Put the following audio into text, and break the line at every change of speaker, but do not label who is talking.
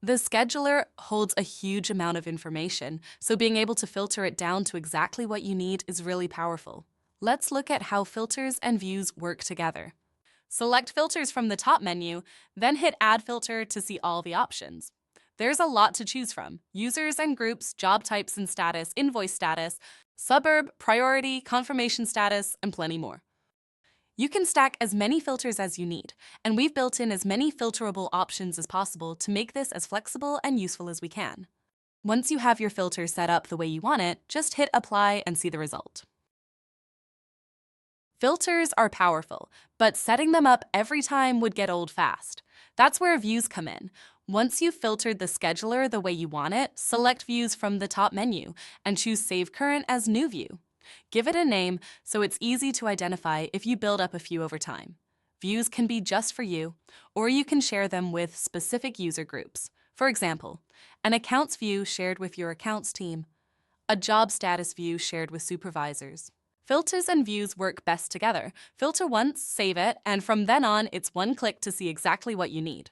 The scheduler holds a huge amount of information, so being able to filter it down to exactly what you need is really powerful. Let's look at how filters and views work together. Select filters from the top menu, then hit Add Filter to see all the options. There's a lot to choose from: users and groups, job types and status, invoice status, suburb, priority, confirmation status, and plenty more. You can stack as many filters as you need, and we've built in as many filterable options as possible to make this as flexible and useful as we can. Once you have your filter set up the way you want it, just hit Apply and see the result. Filters are powerful, but setting them up every time would get old fast. That's where views come in. Once you've filtered the scheduler the way you want it, select Views from the top menu and choose Save Current as New View. Give it a name so it's easy to identify if you build up a few over time. Views can be just for you, or you can share them with specific user groups. For example, an accounts view shared with your accounts team, a job status view shared with supervisors. Filters and views work best together. Filter once, save it, and from then on, it's one click to see exactly what you need.